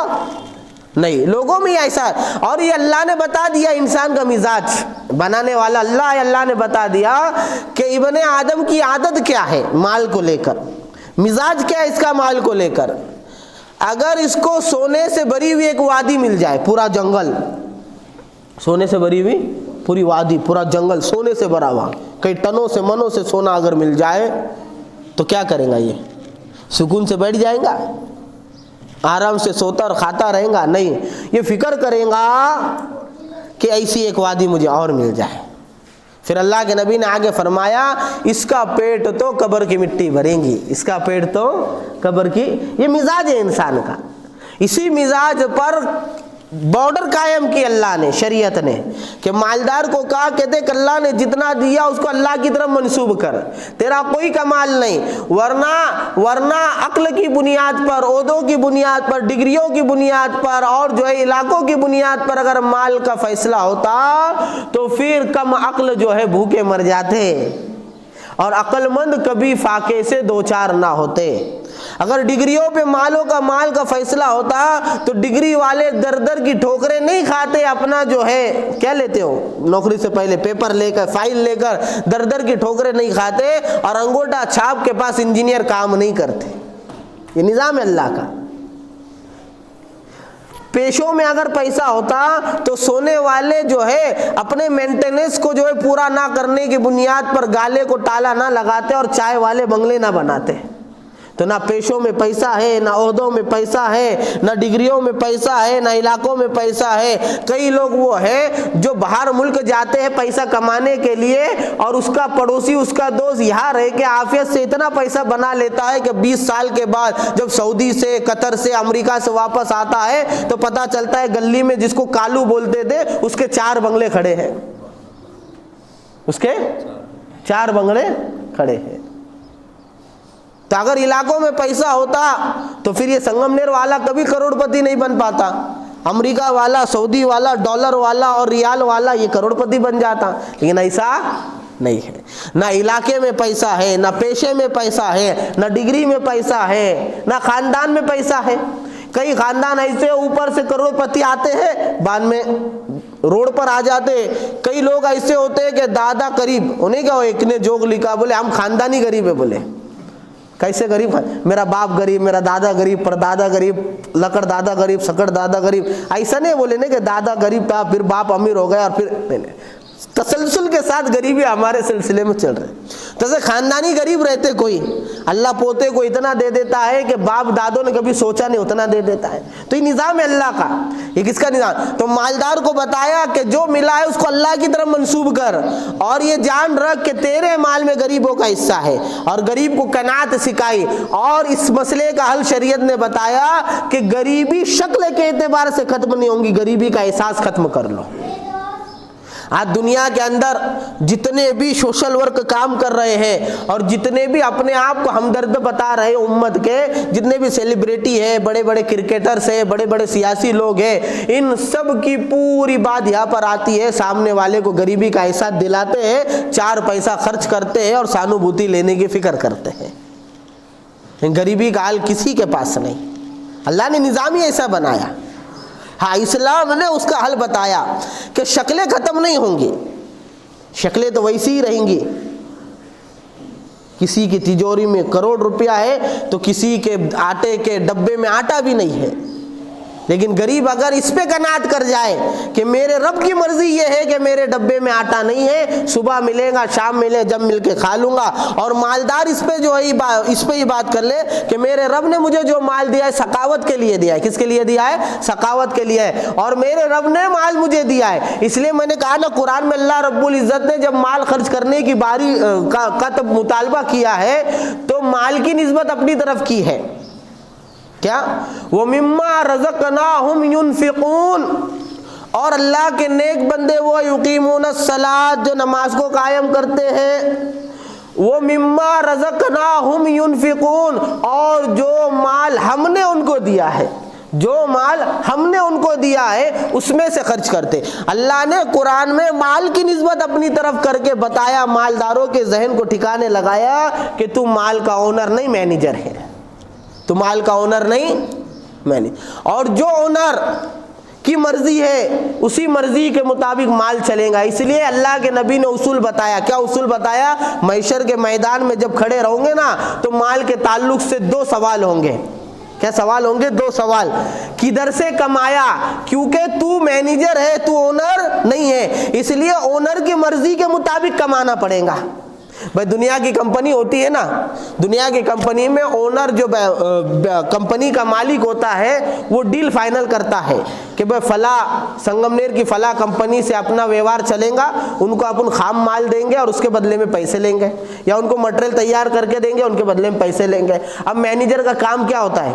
نہیں، لوگوں میں یہ احساس۔ اور یہ اللہ نے بتا دیا انسان کا مزاج، بنانے والا اللہ ہے، اللہ نے بتا دیا کہ ابن آدم کی عادت کیا ہے مال کو لے کر، مزاج کیا ہے اس کا مال کو لے کر۔ اگر اس کو سونے سے بھری ہوئی ایک وادی مل جائے، پورا جنگل، سونے سے بھری ہوئی پوری وادی، پورا جنگل سونے سے بھرا ہوا، کئی ٹنوں سے منوں سے سونا اگر مل جائے تو کیا کرے گا؟ یہ سکون سے بیٹھ جائے گا؟ آرام سے سوتا اور کھاتا رہے گا؟ نہیں، یہ فکر کرے گا کہ ایسی ایک وادی مجھے اور مل جائے۔ پھر اللہ کے نبی نے آگے فرمایا اس کا پیٹ تو قبر کی مٹی بھریں گی، اس کا پیٹ تو قبر کی۔ یہ مزاج ہے انسان کا۔ اسی مزاج پر بارڈر قائم کی اللہ نے، شریعت نے، کہ مالدار کو کہا کہ دیکھ اللہ نے جتنا دیا اس کو اللہ کی طرف منسوب کر، تیرا کوئی کمال نہیں، ورنہ عقل کی بنیاد پر، عہدوں کی بنیاد پر، ڈگریوں کی بنیاد پر اور جو ہے علاقوں کی بنیاد پر اگر مال کا فیصلہ ہوتا تو پھر کم عقل جو ہے بھوکے مر جاتے اور عقل مند کبھی فاقے سے دوچار نہ ہوتے۔ اگر ڈگریوں پہ مال کا فیصلہ ہوتا تو ڈگری والے در در کی ٹھوکریں نہیں کھاتے، اپنا جو ہے کیا لیتے ہو نوکری سے پہلے پیپر لے کر فائل لے کر در در کی ٹھوکریں نہیں کھاتے اور انگوٹھا چھاپ کے پاس انجینئر کام نہیں کرتے۔ یہ نظام ہے اللہ کا۔ پیشوں میں اگر پیسہ ہوتا تو سونے والے جو ہے اپنے مینٹیننس کو جو ہے پورا نہ کرنے کی بنیاد پر گالے کو تالا نہ لگاتے اور چائے والے بنگلے نہ بناتے۔ تو نہ پیشوں میں پیسہ ہے، نہ عہدوں میں پیسہ ہے، نہ ڈگریوں میں پیسہ ہے، نہ علاقوں میں پیسہ ہے۔ کئی لوگ وہ ہیں جو باہر ملک جاتے ہیں پیسہ کمانے کے لیے اور اس کا پڑوسی، اس کا دوست یہاں رہ کے عافیت سے اتنا پیسہ بنا لیتا ہے کہ 20 سال کے بعد جب سعودی سے، قطر سے، امریکہ سے واپس آتا ہے تو پتہ چلتا ہے گلی میں جس کو کالو بولتے تھے اس کے 4 بنگلے کھڑے ہیں، اس کے 4 بنگلے کھڑے ہیں۔ تو اگر علاقوں میں پیسہ ہوتا تو پھر یہ سنگم نیر والا کبھی کروڑ پتی نہیں بن پاتا، امریکہ والا، سعودی والا، ڈالر والا اور ریال والا یہ کروڑ پتی بن جاتا، لیکن ایسا نہیں ہے۔ نہ علاقے میں پیسہ ہے، نہ پیشے میں پیسہ ہے، نہ ڈگری میں پیسہ ہے، نہ خاندان میں پیسہ ہے۔ کئی خاندان ایسے اوپر سے کروڑ پتی آتے ہیں بعد میں روڈ پر آ جاتے. کئی لوگ ایسے ہوتے ہیں کہ دادا غریب, انہیں کیا ایک نے جوک لکھا, بولے ہم خاندانی غریب ہے. بولے کیسے غریب ہے؟ میرا باپ غریب, میرا دادا غریب, پردادا غریب, لکڑ دادا غریب, سکڑ دادا غریب. ایسا نہیں بولے نا کہ دادا غریب تھا پھر باپ امیر ہو گیا اور پھر نہیں. تسلسل کے ساتھ غریبی ہمارے سلسلے میں چل رہے. جیسے خاندانی غریب رہتے کوئی, اللہ پوتے کو اتنا دے دیتا ہے کہ باپ دادوں نے کبھی سوچا نہیں اتنا دے دیتا ہے. تو یہ نظام ہے اللہ کا, یہ کس کا نظام؟ تو مالدار کو بتایا کہ جو ملا ہے اس کو اللہ کی طرف منسوب کر, اور یہ جان رکھ کہ تیرے مال میں غریبوں کا حصہ ہے, اور غریب کو قناعت سکھائی. اور اس مسئلے کا حل شریعت نے بتایا کہ غریبی شکل کے اعتبار سے ختم نہیں ہوں گی, غریبی کا احساس ختم کر لو. آج دنیا کے اندر جتنے بھی سوشل ورک کام کر رہے ہیں اور جتنے بھی اپنے آپ کو ہمدرد بتا رہے امت کے, جتنے بھی سیلیبریٹی ہیں, بڑے بڑے کرکٹرز ہیں, بڑے بڑے سیاسی لوگ ہیں, ان سب کی پوری بات یہاں پر آتی ہے, سامنے والے کو غریبی کا احساس دلاتے ہیں, 4 پیسہ خرچ کرتے ہیں اور سانوبھوتی لینے کی فکر کرتے ہیں. غریبی کا حل کسی کے پاس نہیں, اللہ نے نظام ہی ایسا بنایا. ہاں اسلام نے اس کا حل بتایا کہ شکلیں ختم نہیں ہوں گی, شکلیں تو ویسی ہی رہیں گی. کسی کی تجوری میں کروڑ روپیہ ہے تو کسی کے آٹے کے ڈبے میں آٹا بھی نہیں ہے. لیکن غریب اگر اس پہ قناعت کر جائے کہ میرے رب کی مرضی یہ ہے کہ میرے ڈبے میں آٹا نہیں ہے, صبح ملے گا شام ملے جب مل کے کھا لوں گا, اور مالدار اس پہ جو ہے اس پہ یہ بات کر لے کہ میرے رب نے مجھے جو مال دیا ہے سخاوت کے لیے دیا ہے. کس کے لیے دیا ہے؟ سخاوت کے لیے ہے. اور میرے رب نے مال مجھے دیا ہے, اس لیے میں نے کہا نا قرآن میں اللہ رب العزت نے جب مال خرچ کرنے کی باری کا مطالبہ کیا ہے تو مال کی نسبت اپنی طرف کی ہے. کیا؟ وَمِمَّا رَزَقْنَاهُمْ يُنْفِقُونَ, اور اللہ کے نیک بندے وہ یقیمون الصلاۃ جو نماز کو قائم کرتے ہیں. وَمِمَّا رَزَقْنَاهُمْ يُنْفِقُونَ, اور جو مال ہم نے ان کو دیا ہے, جو مال ہم نے ان کو دیا ہے اس میں سے خرچ کرتے. اللہ نے قرآن میں مال کی نسبت اپنی طرف کر کے بتایا, مالداروں کے ذہن کو ٹھکانے لگایا کہ تو مال کا اونر نہیں مینیجر ہے, تو مال کا اونر نہیں اور جو اونر کی مرضی ہے اسی مرضی کے مطابق مال چلے گا. اس لیے اللہ کے نبی نے اصول بتایا. کیا اصول بتایا؟ محشر کے میدان میں جب کھڑے رہوں گے نا تو مال کے تعلق سے 2 سوال ہوں گے. کیا سوال ہوں گے؟ 2 سوال. کدھر سے کمایا؟ کیونکہ تو مینیجر ہے, تو اونر نہیں ہے, اس لیے اونر کی مرضی کے مطابق کمانا پڑے گا. بھائی دنیا کی کمپنی ہوتی ہے نا, دنیا کی کمپنی میں اونر جو کمپنی کا مالک ہوتا ہے وہ ڈیل فائنل کرتا ہے کہ بھائی فلاں سنگم نیر کی فلاں کمپنی سے اپنا ویوہار چلیں گا, ان کو اپن خام مال دیں گے اور اس کے بدلے میں پیسے لیں گے, یا ان کو مٹیریل تیار کر کے دیں گے, ان کے بدلے میں پیسے لیں گے. اب مینیجر کا کام کیا ہوتا ہے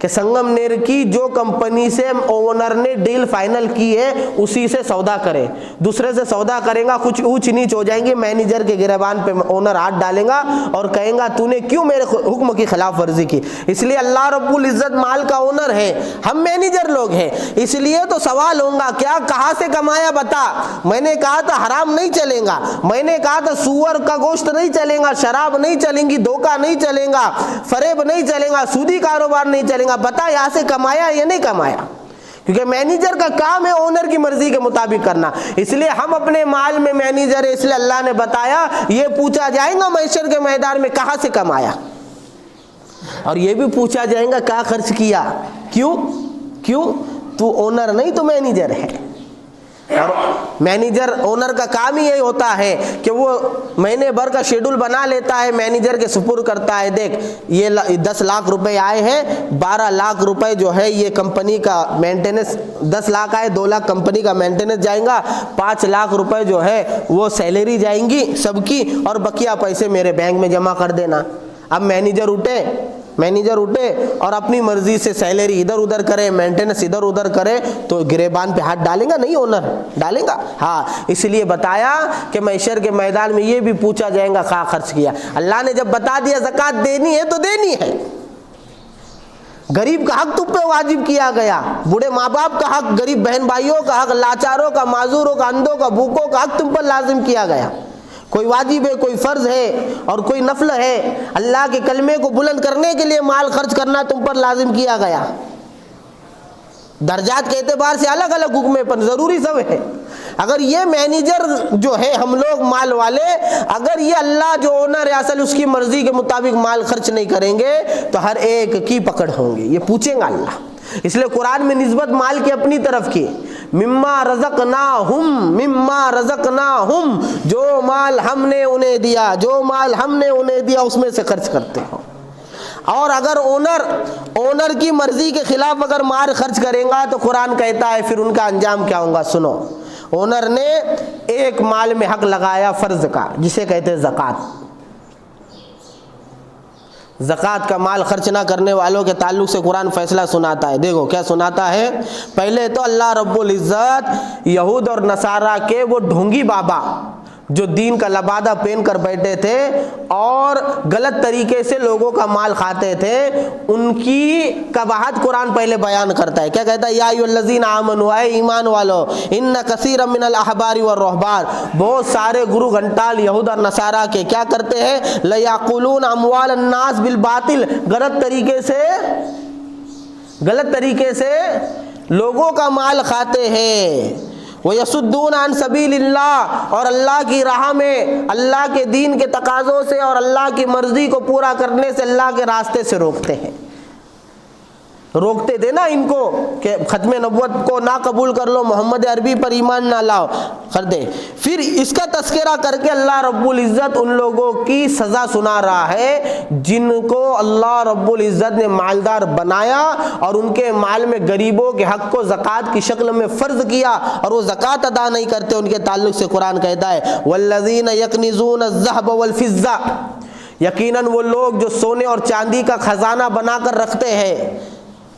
کہ سنگم نیر کی جو کمپنی سے اونر نے ڈیل فائنل کی ہے اسی سے سودا کرے. دوسرے سے سودا کرے گا کچھ اونچ نیچ ہو جائیں گے, مینیجر کے گریبان پہ اونر ہاتھ ڈالے گا اور کہیں گا تو نے کیوں میرے حکم کی خلاف ورزی کی. اس لیے اللہ رب العزت مال کا اونر ہے, ہم مینیجر لوگ ہیں. اس لیے تو سوال ہوگا کیا کہاں سے کمایا بتا. میں نے کہا تھا حرام نہیں چلے گا, میں نے کہا تھا سور کا گوشت نہیں چلے گا, شراب نہیں چلیں گی, دھوکہ نہیں چلے گا, فریب نہیں چلے گا, سودی کاروبار نہیں چلے گا. بتا یہاں سے کمایا یا نہیں کمایا, کیونکہ مینیجر کا کام ہے اونر کی مرضی کے مطابق کرنا. اس لیے ہم اپنے مال میں مینیجر ہے, اس لیے اللہ نے بتایا یہ پوچھا جائے گا محشر کے میدان میں کہاں سے کمایا, اور یہ بھی پوچھا جائے گا کہاں خرچ کیا. کیوں تو اونر نہیں تو مینیجر ہے. اور مینیجر اونر کا کام ہی یہی ہوتا ہے کہ وہ مہینے بھر کا شیڈول بنا لیتا ہے, مینیجر کے سپرد کرتا ہے, دیکھ یہ 10 لاکھ روپے آئے ہیں, 12 لاکھ روپے جو ہے یہ کمپنی کا مینٹیننس, 10 لاکھ آئے 2 لاکھ کمپنی کا مینٹیننس جائیں گا, 5 لاکھ روپے جو ہے وہ سیلری جائیں گی سب کی, اور بقیہ پیسے میرے بینک میں جمع کر دینا. اب مینیجر اٹھے اور اپنی مرضی سے سیلری ادھر ادھر کرے, مینٹیننس ادھر ادھر کرے, تو گریبان پہ ہاتھ ڈالیں گا نہیں, اونر ڈالیں گا. ہاں اس لیے بتایا کہ محشر کے میدان میں یہ بھی پوچھا جائے گا کہاں خرچ کیا. اللہ نے جب بتا دیا زکوٰۃ دینی ہے تو دینی ہے. غریب کا حق تم پہ واجب کیا گیا, بوڑھے ماں باپ کا حق, غریب بہن بھائیوں کا حق, لاچاروں کا, معذوروں کا, اندھوں کا, بھوکوں کا حق تم پر لازم کیا گیا. کوئی واجب ہے, کوئی فرض ہے اور کوئی نفل ہے. اللہ کے کلمے کو بلند کرنے کے لیے مال خرچ کرنا تم پر لازم کیا گیا. درجات کے اعتبار سے الگ الگ حکم ہے، پر ضروری سب ہے۔ اگر یہ مینیجر جو ہے ہم لوگ مال والے، اگر یہ اللہ جو اونر ہے اصل اس کی مرضی کے مطابق مال خرچ نہیں کریں گے تو ہر ایک کی پکڑ ہوں گے، یہ پوچھیں گا اللہ۔ اس لیے قرآن میں نسبت مال کی اپنی طرف کی، مما رزقناہم، جو مال ہم نے انہیں دیا، جو مال ہم نے انہیں دیا اس میں سے خرچ کرتے ہو۔ اور اگر اونر کی مرضی کے خلاف اگر مال خرچ کریں گا تو قرآن کہتا ہے پھر ان کا انجام کیا ہوگا، سنو۔ اونر نے ایک مال میں حق لگایا فرض کا، جسے کہتے ہیں زکوٰۃ۔ زکوٰۃ کا مال خرچ نہ کرنے والوں کے تعلق سے قرآن فیصلہ سناتا ہے۔ دیکھو کیا سناتا ہے۔ پہلے تو اللہ رب العزت یہود اور نصارہ کے وہ ڈھونگی بابا جو دین کا لبادہ پہن کر بیٹھے تھے اور غلط طریقے سے لوگوں کا مال کھاتے تھے، ان کی قباحت قرآن پہلے بیان کرتا ہے۔ کیا کہتا ہے؟ یا ایھا الذین آمنوا، اے ایمان والو، ان کثیرا من الاحبار والرہبان، بہت سارے گرو گھنٹال یہود اور نصارہ کے کیا کرتے ہیں؟ لیاکلون اموال الناس بالباطل، غلط طریقے سے لوگوں کا مال کھاتے ہیں۔ وَيَصُدُّونَ عَن سَبِيلِ اللَّهِ، اور اللہ کی راہ میں اللہ کے دین کے تقاضوں سے اور اللہ کی مرضی کو پورا کرنے سے اللہ کے راستے سے روکتے ہیں۔ روکتے تھے نا ان کو کہ ختم نبوت کو نہ قبول کر لو، محمد عربی پر ایمان نہ لاؤ، کر دے۔ پھر اس کا تذکرہ کر کے اللہ رب العزت ان لوگوں کی سزا سنا رہا ہے جن کو اللہ رب العزت نے مالدار بنایا اور ان کے مال میں غریبوں کے حق کو زکوٰۃ کی شکل میں فرض کیا اور وہ زکوٰۃ ادا نہیں کرتے۔ ان کے تعلق سے قرآن کہتا ہے والذین یکنزون الذھب والفضہ، یقیناً وہ لوگ جو سونے اور چاندی کا خزانہ بنا کر رکھتے ہیں،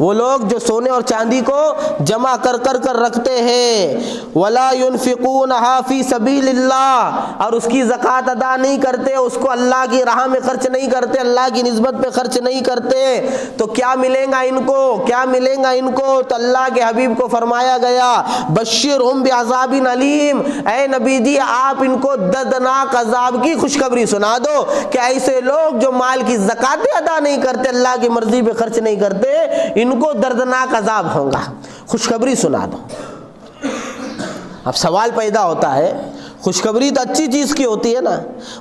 وہ لوگ جو سونے اور چاندی کو جمع کر رکھتے ہیں، ولا ينفقونها فی سبیل اللہ، اور اس کی زکوٰۃ ادا نہیں کرتے، اس کو اللہ کی راہ میں خرچ نہیں کرتے، اللہ کی نسبت پہ خرچ نہیں کرتے، تو کیا ملے گا ان کو؟ تو اللہ کے حبیب کو فرمایا گیا بشرہم بعذاب علیم، اے نبی جی آپ ان کو دردناک عذاب کی خوشخبری سنا دو کہ ایسے لوگ جو مال کی زکوٰۃ ادا نہیں کرتے، اللہ کی مرضی پہ خرچ نہیں کرتے، ان کو دردناک عذاب ہوگا، خوشخبری سنا دو۔ اب سوال پیدا ہوتا ہے، خوشخبری تو اچھی چیز کی ہوتی ہے نا،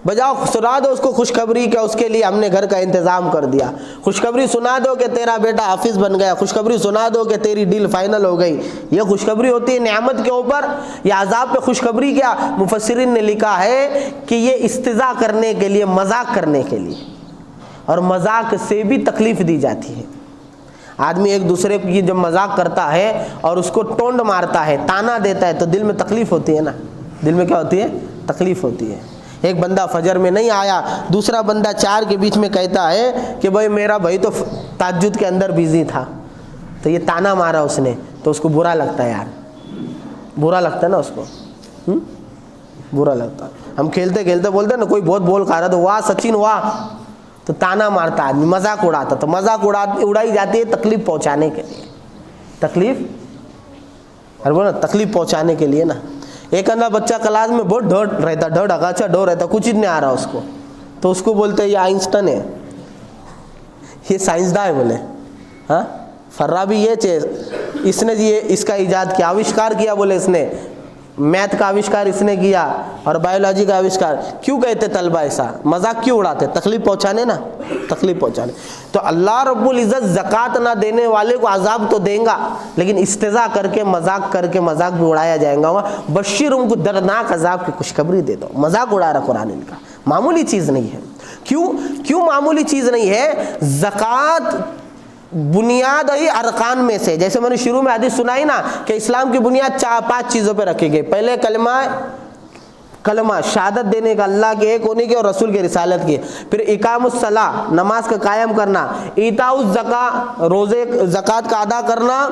بجاؤ سنا دو اس کو خوشخبری کہ اس کے لیے ہم نے گھر کا انتظام کر دیا، خوشخبری سنا دو کہ تیرا بیٹا حافظ بن گیا، خوشخبری سنا دو کہ تیری ڈیل فائنل ہو گئی، یہ خوشخبری ہوتی ہے نعمت کے اوپر یا عذاب پہ خوشخبری؟ کیا مفسرین نے لکھا ہے کہ یہ استہزاء کرنے کے لیے، مذاق کرنے کے لیے، اور مذاق سے بھی تکلیف دی جاتی ہے۔ آدمی ایک دوسرے کی جب مذاق کرتا ہے اور اس کو ٹونڈ مارتا ہے، تانا دیتا ہے، تو دل میں تکلیف ہوتی ہے نا، دل میں کیا ہوتی ہے؟ تکلیف ہوتی ہے۔ ایک بندہ فجر میں نہیں آیا، دوسرا بندہ چار کے بیچ میں کہتا ہے کہ بھائی میرا بھائی تو تہجد کے اندر بیزی تھا، تو یہ تانا مارا اس نے، تو اس کو برا لگتا ہے، یار برا لگتا ہے نا اس کو، برا لگتا ہے۔ ہم کھیلتے کھیلتے بولتے نا کوئی بہت بول کھا رہا تو واہ سچن واہ، تو تانا مارتا آدمی، مذاق اڑاتا، تو مذاق اڑائی جاتی ہے تکلیف پہنچانے کے لیے، تکلیف پہنچانے کے لیے نا۔ ایک اندھا بچہ کلاس میں بہت ڈھڑ اگاچا ڈو رہتا، کچھ ہی نہیں آ رہا اس کو، تو اس کو بولتے یہ آئنسٹن ہے، یہ سائنسداں ہے، بولے ہاں فرابی یہ چیز اس نے یہ اس کا ایجاد کیا، آوشکار کیا، بولے اس نے میتھ کا آوشکار اس نے کیا اور بایولوجی کا آوشکار۔ کیوں کہتے طلبہ ایسا؟ مذاق کیوں اڑاتے؟ تکلیف پہنچانے نا، تکلیف پہنچانے۔ تو اللہ رب العزت زکوٰۃ نہ دینے والے کو عذاب تو دیں گا، لیکن استہزاء کر کے مذاق بھی اڑایا جائے گا۔ بشیر ان کو دردناک عذاب کی خوشخبری دے دو۔ مذاق اڑا رہا قرآن ان کا، معمولی چیز نہیں ہے۔ کیوں معمولی چیز نہیں ہے؟ زکوٰۃ بنیادی ارکان میں سے، جیسے میں نے شروع میں حدیث سنائی نا کہ اسلام کی بنیاد 5 چیزوں پہ رکھی گئی۔ پہلے کلمہ شہادت دینے کا، اللہ کے ایک ہونے کی اور رسول کی رسالت کی، پھر اقام الصلاۃ نماز کا قائم کرنا، ایتاء الزکاۃ روزے زکوٰۃ کا ادا کرنا،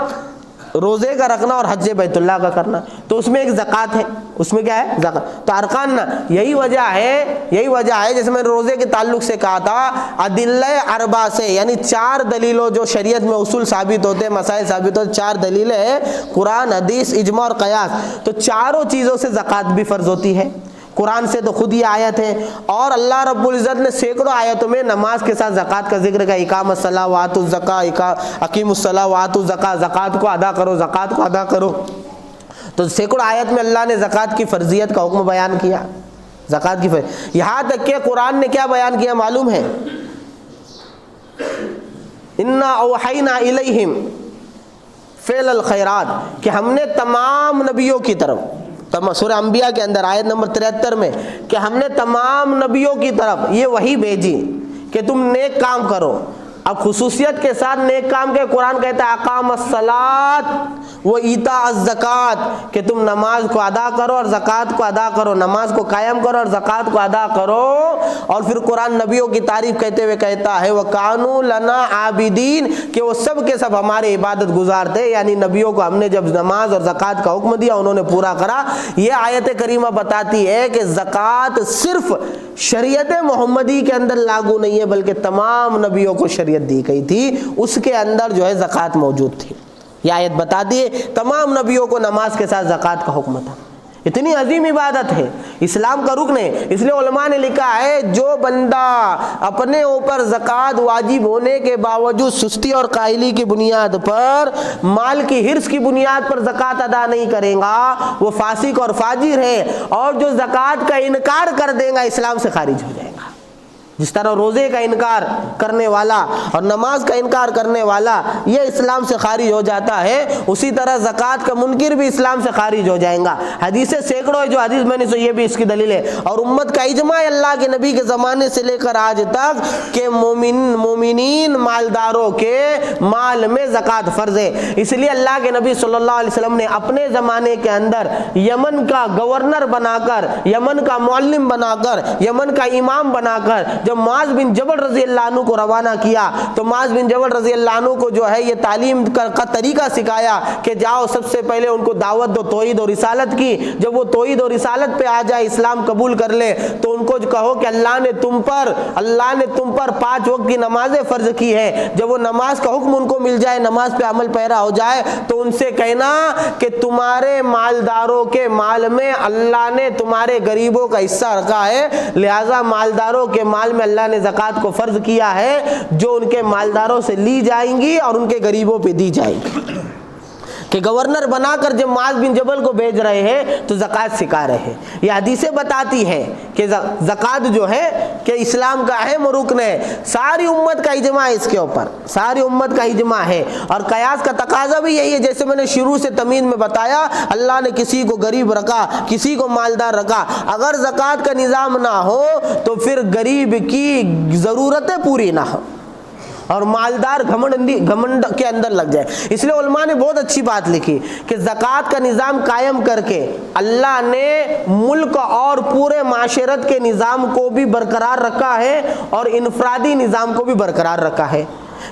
روزے کا رکھنا اور حج بیت اللہ کا کرنا، تو اس میں ایک زکوٰۃ ہے، اس میں کیا ہے؟ زکوٰۃ۔ تو ارکان نا، یہی وجہ ہے جیسے میں نے روزے کے تعلق سے کہا تھا ادلہ اربع سے، یعنی 4 دلیلوں جو شریعت میں اصول ثابت ہوتے ہیں، مسائل ثابت ہوتے ہیں، 4 دلیلیں ہیں، قرآن، حدیث، اجماع اور قیاس، تو چاروں چیزوں سے زکوٰۃ بھی فرض ہوتی ہے۔ قرآن سے تو خود یہ آیت ہے، اور اللہ رب العزت نے سینکڑوں آیتوں میں نماز کے ساتھ زکوٰۃ کا ذکر کا، اقام الصلاۃ وآتوا الزکاۃ، اقیم الصلاۃ وآتوا الزکاۃ، زکوٰۃ کو ادا کرو، زکوٰۃ کو ادا کرو. تو سینکڑوں آیت میں اللہ نے زکوٰۃ کی فرضیت کا حکم بیان کیا، زکوٰۃ کی یہاں تک کہ قرآن نے کیا بیان کیا معلوم ہے؟ انا اوحینا الیہم فعل الخیرات، کہ ہم نے تمام نبیوں کی طرف، سورہ انبیاء کے اندر آیت نمبر 73 میں، کہ ہم نے تمام نبیوں کی طرف یہ وحی بھیجی کہ تم نیک کام کرو. اب خصوصیت کے ساتھ نیک کام کے قرآن کہتا ہے اقام الصلاۃ و ایتاء الزکاۃ، کہ تم نماز کو ادا کرو اور زکوٰۃ کو ادا کرو، نماز کو قائم کرو اور زکوٰۃ کو ادا کرو. اور پھر قرآن نبیوں کی تعریف کہتے ہوئے کہتا ہے وَكَانُوا لَنَا عَابِدِينَ، کہ وہ سب کے سب ہمارے عبادت گزار تھے. یعنی نبیوں کو ہم نے جب نماز اور زکوٰۃ کا حکم دیا انہوں نے پورا کرا. یہ آیت کریمہ بتاتی ہے کہ زکوٰۃ صرف شریعت محمدی کے اندر لاگو نہیں ہے، بلکہ تمام نبیوں کو شریعت دی گئی تھی، اس کے اندر جو ہے زکوٰۃ موجود تھی. یہ آیت بتاتی ہے تمام نبیوں کو نماز کے ساتھ زکوٰۃ کا حکم تھا. اتنی عظیم عبادت ہے، اسلام کا رکن ہے. اس لیے علماء نے لکھا ہے جو بندہ اپنے اوپر زکوٰۃ واجب ہونے کے باوجود سستی اور کاہلی کی بنیاد پر، مال کی حرص کی بنیاد پر زکوٰۃ ادا نہیں کرے گا، وہ فاسق اور فاجر ہے. اور جو زکوٰۃ کا انکار کر دے گا اسلام سے خارج ہو جائے گا. جس طرح روزے کا انکار کرنے والا اور نماز کا انکار کرنے والا یہ اسلام سے خارج ہو جاتا ہے، اسی طرح زکوٰۃ کا منکر بھی اسلام سے خارج ہو جائے گا. حدیثیں سینکڑوں ہے، جو حدیث میں نے سو یہ بھی اس کی دلیل ہے. اور امت کا اجماع ہے اللہ کے نبی کے زمانے سے لے کر آج تک کہ مومنین مالداروں کے مال میں زکوٰۃ فرض ہے. اس لیے اللہ کے نبی صلی اللہ علیہ وسلم نے اپنے زمانے کے اندر یمن کا گورنر بنا کر، یمن کا معلم بنا کر، یمن کا امام بنا کر جب معاذ بن جبل رضی اللہ عنہ کو روانہ کیا تو معاذ بن جبل رضی اللہ عنہ کو جو ہے یہ تعلیم کا طریقہ سکھایا کہ جاؤ سب سے پہلے ان کو دعوت دو توحید اور رسالت کی. جب وہ توحید اور رسالت پہ آ جائے، اسلام قبول کر لے، تو ان کو کہو کہ اللہ نے تم پر 5 وقت کی نمازیں فرض کی ہے. جب وہ نماز کا حکم ان کو مل جائے، نماز پہ عمل پیرا ہو جائے، تو ان سے کہنا کہ تمہارے مالداروں کے مال میں اللہ نے تمہارے غریبوں کا حصہ رکھا ہے، لہذا مالداروں کے مال میں اللہ نے زکوٰۃ کو فرض کیا ہے، جو ان کے مالداروں سے لی جائیں گی اور ان کے غریبوں پہ دی جائے گی. کہ گورنر بنا کر جب معاذ بن جبل کو بھیج رہے ہیں تو زکوٰۃ سکھا رہے ہیں. یہ حدیثیں بتاتی ہے کہ زکوٰۃ جو ہے کہ اسلام کا اہم رکن ہے. ساری امت کا اجماع ہے اس کے اوپر، ساری امت کا اجماع ہے. اور قیاس کا تقاضا بھی یہی ہے، جیسے میں نے شروع سے تمہید میں بتایا، اللہ نے کسی کو غریب رکھا، کسی کو مالدار رکھا. اگر زکوٰۃ کا نظام نہ ہو تو پھر غریب کی ضرورتیں پوری نہ ہو اور مالدار گھمنڈ کے اندر لگ جائے. اس لیے علماء نے بہت اچھی بات لکھی کہ زکوٰۃ کا نظام قائم کر کے اللہ نے ملک اور پورے معاشرت کے نظام کو بھی برقرار رکھا ہے اور انفرادی نظام کو بھی برقرار رکھا ہے.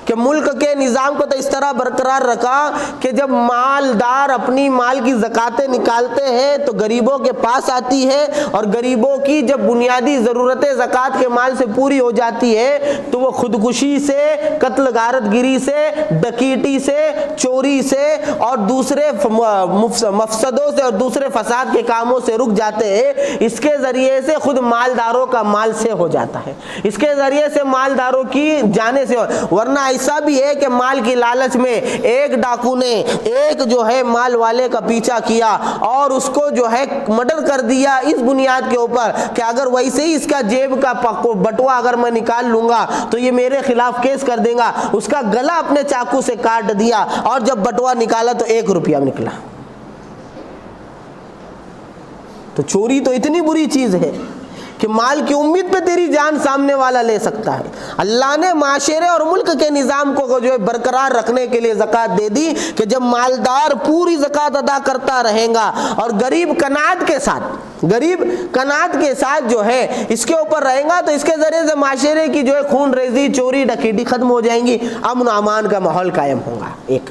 کہ ملک کے نظام کو تو اس طرح برقرار رکھا کہ جب مالدار اپنی مال کی زکاتیں نکالتے ہیں تو غریبوں کے پاس آتی ہے، اور غریبوں کی جب بنیادی ضرورتیں زکوٰۃ کے مال سے پوری ہو جاتی ہے تو وہ خودکشی سے، قتل غارت گری سے، ڈکیٹی سے، چوری سے اور دوسرے مفسدوں سے اور دوسرے فساد کے کاموں سے رک جاتے ہیں. اس کے ذریعے سے خود مالداروں کا مال سے ہو جاتا ہے، اس کے ذریعے سے مالداروں کی جانے سے. ورنہ ایسا بھی ہے کہ مال کی لالچ میں ایک ڈاکو نے ایک جو ہے مال والے کا پیچھا کیا اور اس کو جو ہے مرڈر کر دیا اس بنیاد کے اوپر کہ اگر ویسے ہی اس کا جیب کا بٹوا اگر میں نکال لوں گا تو یہ میرے خلاف کیس کر دے گا. اس کا گلا اپنے چاقو سے کاٹ دیا اور جب بٹوا نکالا تو 1 روپیہ نکلا. تو چوری تو اتنی بری چیز ہے کہ مال کی امید پہ تیری جان سامنے والا لے سکتا ہے. اللہ نے معاشرے اور ملک کے نظام کو جو ہے برقرار رکھنے کے لیے زکوٰۃ دے دی کہ جب مالدار پوری زکوٰۃ ادا کرتا رہے گا اور غریب قناعت کے ساتھ جو ہے اس کے اوپر رہے گا تو اس کے ذریعے سے معاشرے کی جو ہے خون ریزی، چوری ڈکیٹی ختم ہو جائیں گی، امن و امان کا ماحول قائم ہوگا. ایک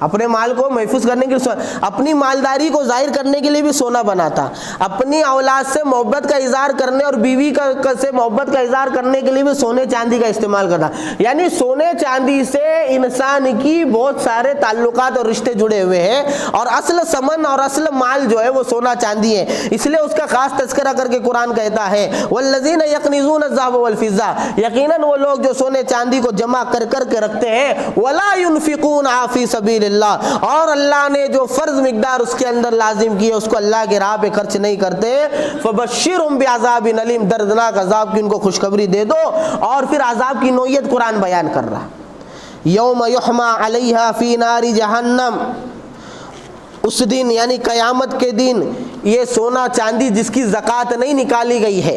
اپنے مال کو محفوظ کرنے کے لیے، اپنی مالداری کو ظاہر کرنے کے لیے بھی سونا بنا تھا، اپنی اولاد سے محبت کا اظہار کرنے اور بیوی سے محبت کا اظہار کرنے کے لیے بھی سونے چاندی کا استعمال کرتا۔ یعنی سونے چاندی سے انسان کی بہت سارے تعلقات اور رشتے جڑے ہوئے ہیں، اور اصل ثمن اور اصل مال جو ہے وہ سونا چاندی ہے۔ اس لیے اس کا خاص تذکرہ کر کے قرآن کہتا ہے والذین یکنزون الذهب والفضہ، یقیناً وہ لوگ جو سونے چاندی کو جمع کر کر کے رکھتے ہیں، ولا ينفقونها فی سبیل اللہ، اور اللہ نے جو فرض مقدار اس کے اندر لازم کی ہے اس کو اللہ کے راہ پہ خرچ نہیں کرتے، فبشرهم بعذاب علیم، دردناک عذاب کی ان کو خوشخبری دے دو۔ اور پھر عذاب کی نوعیت قرآن بیان کر رہا، یوم یحمى علیہا فی نار جہنم، اس دن یعنی قیامت کے دن یہ سونا چاندی جس کی زکوٰۃ نہیں نکالی گئی ہے،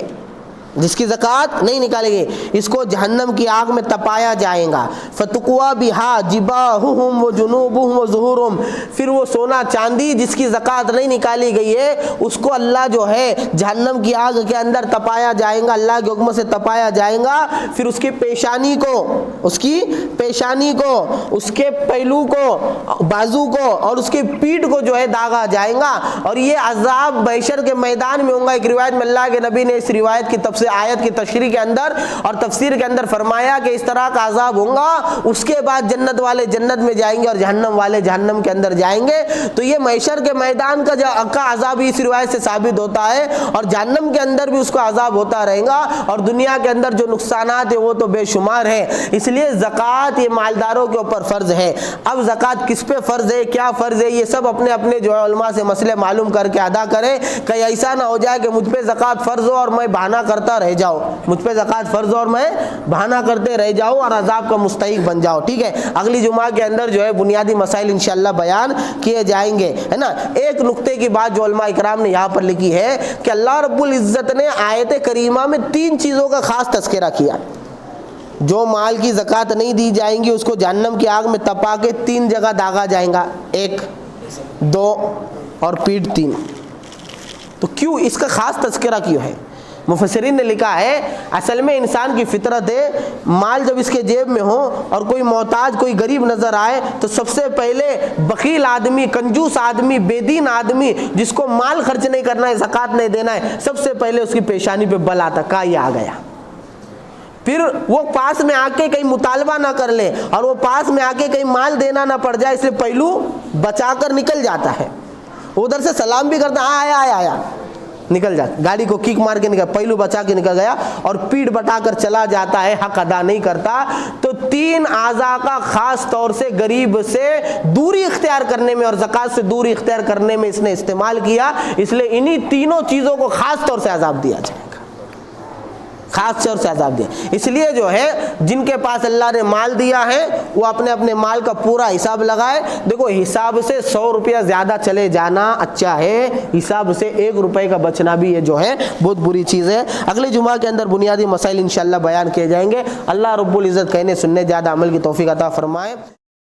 جس کی زکوٰۃ نہیں نکالی گئی، اس کو جہنم کی آگ میں تپایا جائے گا، فتقوا بہا جباہہم وجنوبہم وظہورہم، پھر وہ سونا چاندی جس کی زکوٰۃ نہیں نکالی گئی ہے اس کو اللہ جو ہے جہنم کی آگ کے اندر تپایا جائے گا، اللہ کے حکم سے تپایا جائے گا، پھر اس کی پیشانی کو، اس کی پیشانی کو، اس کے پہلو کو، بازو کو اور اس کی پیٹھ کو جو ہے داغا جائے گا، اور یہ عذاب محشر کے میدان میں ہوگا۔ ایک روایت میں اللہ کے نبی نے اس روایت کی تفسیر، آیت کی تشریح کے اندر اور تفسیر کے اندر فرمایا کہ اس طرح کا عذاب ہوگا، اس کے بعد جنت والے جنت میں جائیں گے اور جہنم والے جہنم کے اندر جائیں گے۔ تو یہ محشر کے میدان کا عذاب اس روایت سے ثابت ہوتا ہے، اور جہنم کے اندر بھی اس کو عذاب ہوتا رہے گا، اور دنیا کے اندر جو نقصانات ہیں وہ تو بے شمار ہیں۔ اس لیے زکوٰۃ یہ مالداروں کے اوپر فرض ہے۔ اب زکوٰۃ کس پہ فرض ہے، کیا فرض ہے، یہ سب اپنے اپنے جو ہے علماء سے مسئلے معلوم کر کے ادا کریں، کہیں ایسا نہ ہو جائے کہ مجھ پہ زکوٰۃ فرض ہو اور میں بہانہ کرتا رہ جاؤ، مجھ پہ زکوٰۃ فرض اور میں بہانہ کرتے رہ جاؤ اور عذاب کا مستحق بن جاؤ۔ ٹھیک ہے، اگلی جمعہ کے اندر جو ہے بنیادی مسائل انشاءاللہ بیان کیے جائیں گے، ہے نا۔ ایک نقطے کی بات جو علماء اکرام نے یہاں پر لکھی ہے کہ اللہ رب العزت نے آیت کریمہ میں 3 چیزوں کا خاص تذکرہ کیا۔ جو مال کی زکوٰۃ نہیں دی جائیں گی اس کو جہنم کی آگ میں تپا کے 3 جگہ داغا جائے گا، 1 2 اور پیٹھ 3۔ تو کیوں اس کا خاص تذکرہ کیوں ہے؟ مفسرین نے لکھا ہے اصل میں انسان کی فطرت ہے، مال جب اس کے جیب میں ہو اور کوئی محتاج کوئی غریب نظر آئے تو سب سے پہلے بخیل آدمی، کنجوس آدمی، بے دین آدمی جس کو مال خرچ نہیں کرنا ہے، زکوٰۃ نہیں دینا ہے، سب سے پہلے اس کی پیشانی پہ بل آتا، کہا یہ آ گیا۔ پھر وہ پاس میں آ کے کہیں مطالبہ نہ کر لے اور وہ پاس میں آ کے کہیں مال دینا نہ پڑ جائے، اس لیے پہلو بچا کر نکل جاتا ہے، ادھر سے سلام بھی کرتا، آیا آیا آیا، نکل جاتا، گاڑی کو کک مار کے نکل، پہلو بچا کے نکل گیا اور پیٹھ بٹا کر چلا جاتا ہے، حق ادا نہیں کرتا۔ تو 3 اعضاء کا خاص طور سے غریب سے دوری اختیار کرنے میں اور زکوٰۃ سے دوری اختیار کرنے میں اس نے استعمال کیا، اس لیے انہی تینوں چیزوں کو خاص طور سے عذاب دیا جائے گا، خاص طور سے عذاب دیا۔ اس لیے جو ہے جن کے پاس اللہ نے مال دیا ہے وہ اپنے اپنے مال کا پورا حساب لگائے۔ دیکھو حساب سے 100 روپیہ زیادہ چلے جانا اچھا ہے، حساب سے 1 روپے کا بچنا بھی یہ جو ہے بہت بری چیز ہے۔ اگلے جمعہ کے اندر بنیادی مسائل انشاءاللہ بیان کیے جائیں گے۔ اللہ رب العزت کہنے سننے زیادہ عمل کی توفیق عطا فرمائے۔